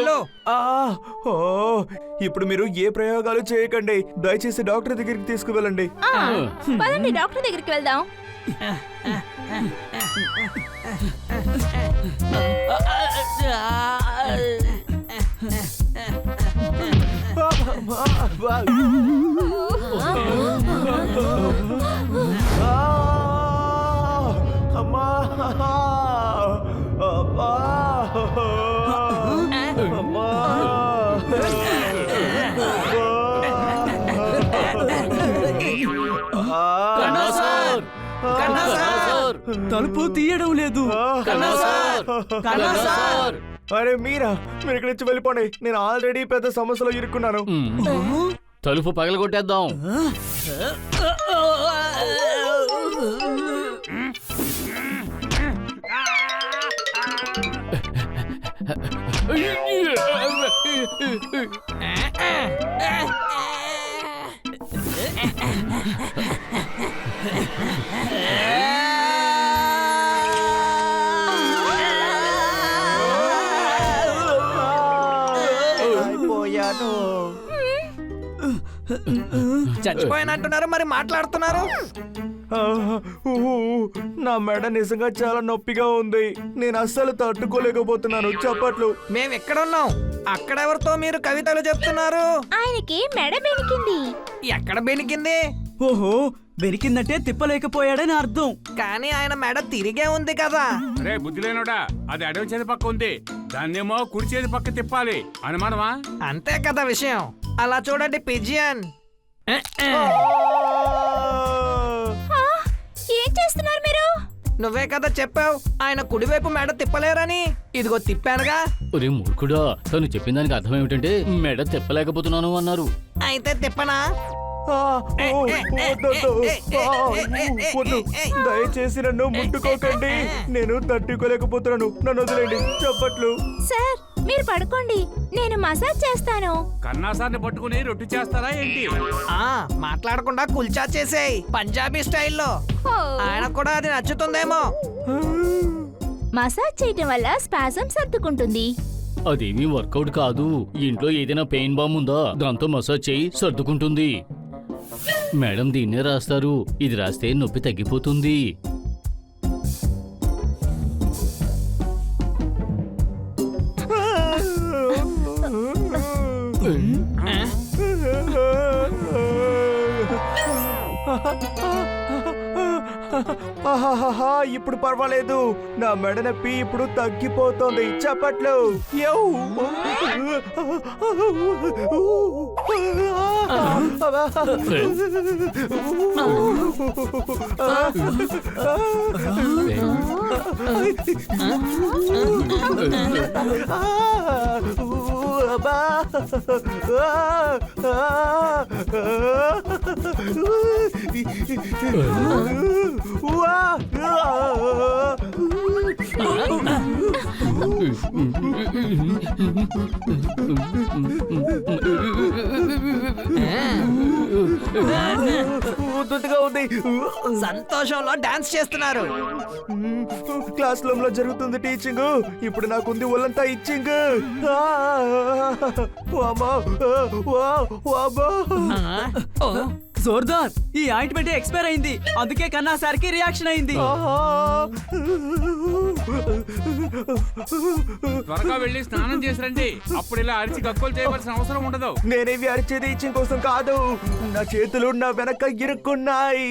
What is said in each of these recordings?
తీసుకెళ్ళు. ఇప్పుడు మీరు ఏ ప్రయోగాలు చేయకండి, దయచేసి డాక్టర్ దగ్గరికి తీసుకువెళ్ళండి. పదండి డాక్టర్ దగ్గరికి వెళ్దాం. అమ్మా అబ్బా అమ్మా తలుపు తీయడం లేదు. అరే మీరు ఇక్కడి నుంచి వెళ్ళిపోండి, నేను ఆల్రెడీ పెద్ద సమస్యలో ఇరుక్కున్నాను. తలుపు పగలగొట్టేద్దాం. చచ్చిపోయినట్టున్నారు, మరి మాట్లాడుతున్నారు. నా మెడ నిజంగా చాలా నొప్పిగా ఉంది, నేను అస్సలు తట్టుకోలేకపోతున్నాను. చప్పట్లు. మేము ఎక్కడున్నాం? అక్కడెవరితో మీరు కవితలు చెప్తున్నారు? ఆయనకి మెడ బెనికింది. ఎక్కడ బెనికింది? ఓహో, బెనికిందంటే తిప్పలేకపోయాడని అర్థం. కానీ ఆయన మెడ తిరిగే ఉంది కదా. రే బుద్ధి లేనోడా, అది అడవి చేతి పక్క ఉంది, దాన్నేమో కుడి చేతి పక్క తిప్పాలి. అనుమానమా? అంతే కదా విషయం. అలా చూడండి పిజియన్. ఏం చేస్తున్నారు మీరు? నువ్వే కదా చెప్పావు ఆయన కుడివైపు మెడ తిప్పలేరని. ఇదిగో తిప్పానుగా. ఒరే మూర్ఖుడా, తను చెప్పిన దానికి అర్థం ఏమిటంటే మెడ తిప్పలేకపోతున్నాను అన్నారు. అయితే తిప్పనా? దయచేసి నన్ను ముట్టుకోకండి, నేను తట్టుకోలేకపోతున్నాను, నన్ను వదిలేండి. చప్పట్లు. సార్ మీరు పడుకోండి, నేను మసాజ్ చేస్తాను. కన్నాసాన్ని పట్టుకుని రొట్టి చేస్తారా ఏంటి? మాట్లాడకుండా కుల్చా చేసేయ్ పంజాబీ స్టైల్లో. ఆయన కూడా అది నచ్చుతుందేమో. మసాజ్ చేయటం వల్ల స్పాజం సర్దుకుంటుంది. అదేమీ వర్కౌట్ కాదు. ఇంట్లో ఏదైనా పెయిన్ బామ్ ఉందా? దాంతో మసాజ్ చేయి, సర్దుకుంటుంది. మేడం దీన్నే రాస్తారు, ఇది రాస్తే నొప్పి తగ్గిపోతుంది. ఇప్పుడు పర్వాలేదు, నా మెడ నొప్పి ఇప్పుడు తగ్గిపోతుంది. చప్పట్లు. సంతోషంలో డాన్స్ చేస్తున్నారు. క్లాస్ రూమ్ లో జరుగుతుంది టీచింగ్, ఇప్పుడు నాకుంది ఒళ్ళంతా ఇచ్చింగ్. జోర్దార్, ఈ ఆయింట్మెంట్ ఎక్స్పైర్ అయింది, అందుకే కన్నా సార్కి రియాక్షన్ అయింది. త్వరగా వెళ్ళి స్నానం చేసి రండి, అప్పుడు ఇలా అరిచి గక్కులు చేయవలసిన అవసరం ఉండదు. నేనేవి అరిచేది ఇచ్చింగ్ కోసం కాదు, నా చేతులు నా వెనక ఇరుక్కున్నాయి.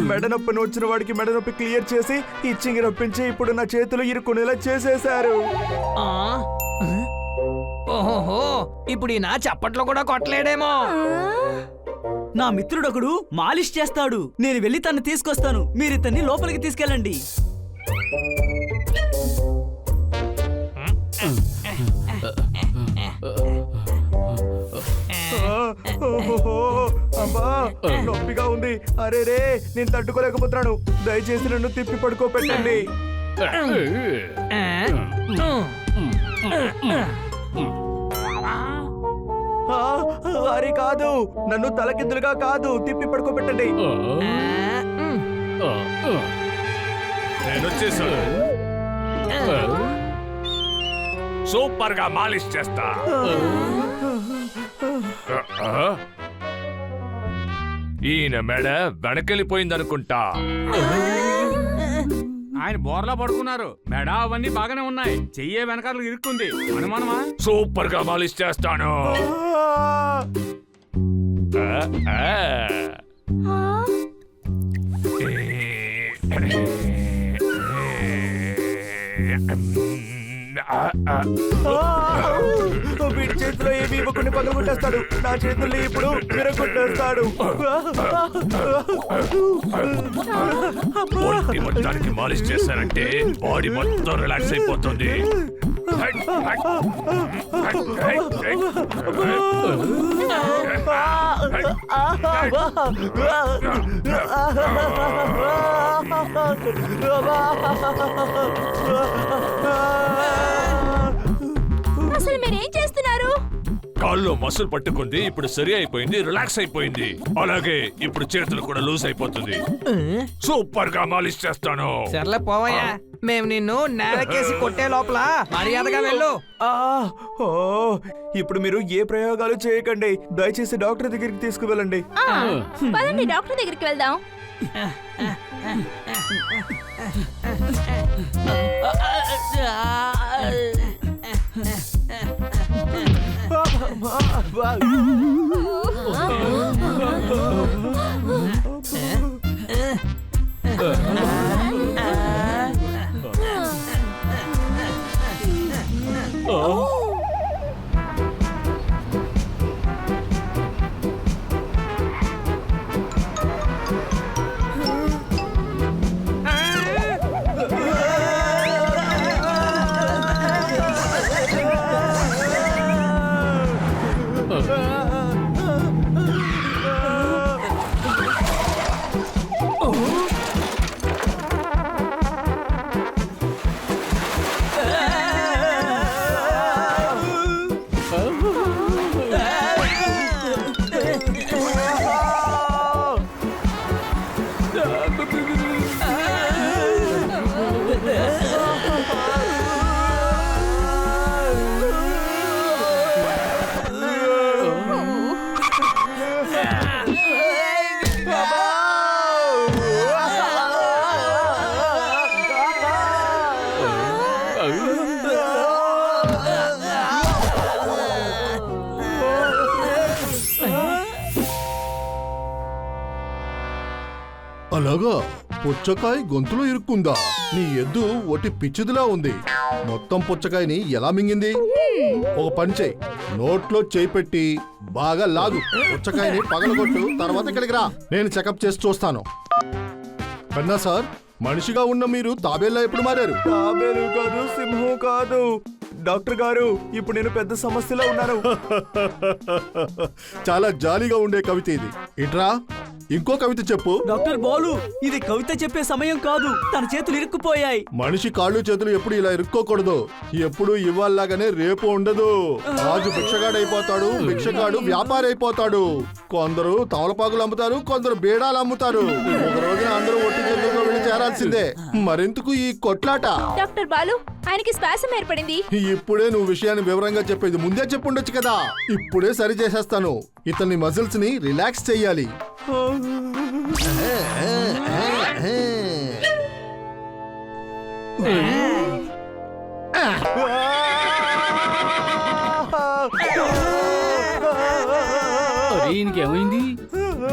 మెడ నొప్పిని వచ్చిన వాడికి మెడ నొప్పి క్లియర్ చేసి ఇచ్చింగ్ రప్పించి ఇప్పుడు నా చేతులు ఇరుక్కునేలా చేసేశారు. ఓహోహో, ఇప్పుడు ఈ నా చప్పట్లో కూడా కొట్టలేడేమో. నా మిత్రుడొకడు మాలిష్ చేస్తాడు, నేను వెళ్ళి తను తీసుకొస్తాను, మీరు ఇతన్ని లోపలికి తీసుకెళ్ళండి. అబ్బా నొప్పిగా ఉంది, అరే రే నేను తట్టుకోలేకపోతున్నాను, దయచేసి నన్ను తిప్పి పడుకోపెట్టండి. అరే కాదు, నన్ను తలకిందులుగా కాదు, తిప్పి పడుకోబెట్టండి. నేను వచ్చేసాను. సూపర్ గా మాలిష్ చేస్తా. ఈయన మెడ వెనకెళ్ళిపోయిందనుకుంటా. ఆయన బోర్లా పడుకున్నారు. మెడ అవన్నీ బాగానే ఉన్నాయి. చెయ్యే వెనకాల ఇరుక్కుంది. అనుమానమా? సూపర్ గా మాలిష్ చేస్తాను. వీడి చేతిలో ఏమి ఇవ్వకుండా పగలగొట్టేస్తాడు. నా చేతుల్ని ఇప్పుడు విరగొట్టేస్తాడు. ఒంటి మొత్తానికి మాలిష్ చేశారంటే బాడీ మొత్తం రిలాక్స్ అయిపోతుంది. అసలు మీరేం చేస్తున్నారు? కాల్లో మసులు పట్టుకుంది, ఇప్పుడు సరి అయిపోయింది, రిలాక్స్ అయిపోయింది. అలాగే ఇప్పుడు చేతులు కూడా లూజ్ అయిపోతుంది. సూపర్ గా మాలిష్ చేస్తాను. సర్లే పోవయ్యా, మేము నిన్ను నేలకేసి కొట్టే లోపల మర్యాదగా వెళ్ళు. ఇప్పుడు మీరు ఏ ప్రయోగాలు చేయకండి. దయచేసి డాక్టర్ దగ్గరికి తీసుకువెళ్ళండి. పదండి డాక్టర్ దగ్గరికి వెళ్దాం. అలాగా పుచ్చకాయ గొంతులో ఇరుక్కుందా? నీ ఎద్దు ఒట్టి పిచ్చిదిలా ఉంది. మొత్తం పుచ్చకాయని ఎలా మింగింది? ఒక పని చేయి, నోట్లో చేయి పెట్టి బాగా లాగు, పుచ్చకాయని పగలగొట్టు, తర్వాత ఇక్కడికి రా, నేను చెకప్ చేసి చూస్తాను. కన్నా సార్, మనిషిగా ఉన్న మీరు తాబేలా ఎప్పుడు మారారు? తాబేలు కాదు, సింహం కాదు. డాక్టర్ గారు, ఇప్పుడు నేను పెద్ద సమస్యలో ఉన్నాను. చాలా జాలీగా ఉండే కవిత ఇది. ఇట్రా, ఇంకో కవిత చెప్పు. డాక్టర్ బాలు, ఇది కవిత చెప్పే సమయం కాదు. తన చేతులు ఇరుక్కుపోయాయి. మనిషి కాళ్ళు చేతులు ఎప్పుడు ఇలా ఇరుక్కోకూడదు. ఎప్పుడు ఇవ్వాలాగానే రేపు ఉండదు. రాజు భిక్షగాడైపోతాడు, భిక్షగాడు వ్యాపారి అయిపోతాడు. కొందరు తమలపాకులు అమ్ముతారు, కొందరు బేడాలు అమ్ముతారు. ఒక రోజున అందరూ ఒట్టి చేతులతో వెళ్ళి చేరాల్సిందే. మరెందుకు ఈ కొట్లాట? డాక్టర్ బాలు, ఆయనకి శ్వాసం ఏర్పడింది. ఇప్పుడే నువ్వు విషయాన్ని వివరంగా చెప్పేది ముందే చెప్పుండొచ్చు కదా. ఇప్పుడే సరి చేసేస్తాను. ఇతని మజిల్స్ ని రిలాక్స్ చెయ్యాలి. ఇంకేమైంది?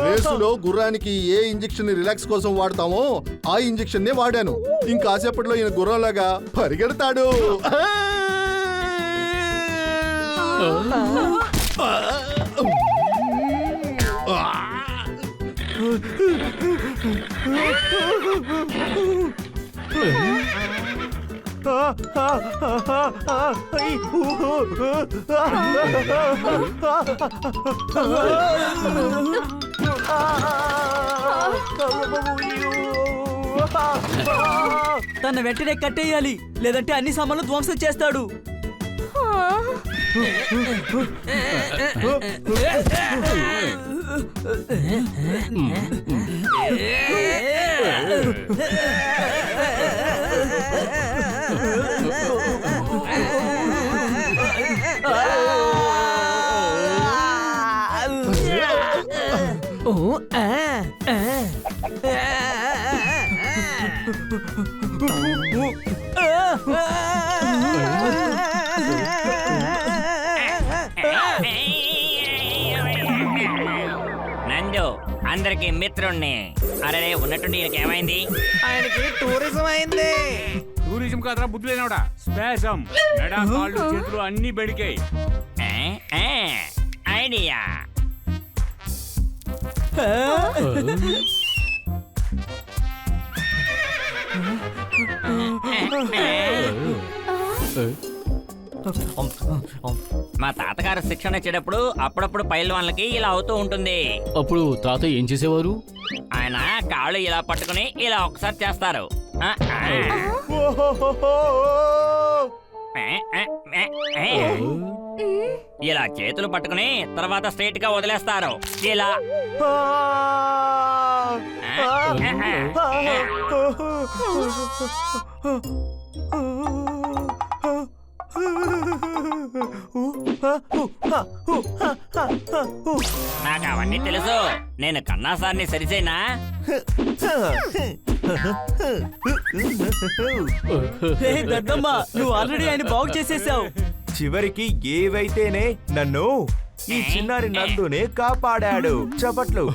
రేసులో గుర్రానికి ఏ ఇంజెక్షన్ రిలాక్స్ కోసం వాడతామో ఆ ఇంజెక్షన్ నే వాడాను. ఇంకాసేపట్లో ఈయన గుర్రంలాగా పరిగెడతాడు. తన వెంటనే కట్టేయాలి, లేదంటే అన్ని సామాన్లు ధ్వంసం చేస్తాడు. నందు అందరికి మిత్రుణ్ణి. అరే ఉన్నట్టుండి ఏమైంది? ఆయనకి టూరిజం అయింది. టూరిజం కాదురా బుద్ధి లేనోడా, స్పేసం. మెడ కాళ్ళు చేతులు అన్ని బెడికాయి. ఐడియా. మా తాతగారు శిక్షణ ఇచ్చేటప్పుడు అప్పుడప్పుడు పైల్వాన్లకి ఇలా అవుతూ ఉంటుంది. అప్పుడు తాత ఏం చేసేవారు? ఆయన కాళ్ళు ఇలా పట్టుకుని ఇలా ఒకసారి చేస్తారు. ఇలా చేతులు పట్టుకుని తర్వాత స్ట్రైట్ గా వదిలేస్తారు. ఇలా నాకు అవన్నీ తెలుసు. నేను కన్నా సార్ని సరిచేనా? దద్దమ్మ, నువ్వు ఆల్రెడీ ఆయన బాగు చేసేసావు. చివరికి ఏవైతేనే నన్ను ఈ చిన్నారి నందునే కాపాడాడు. చప్పట్లు.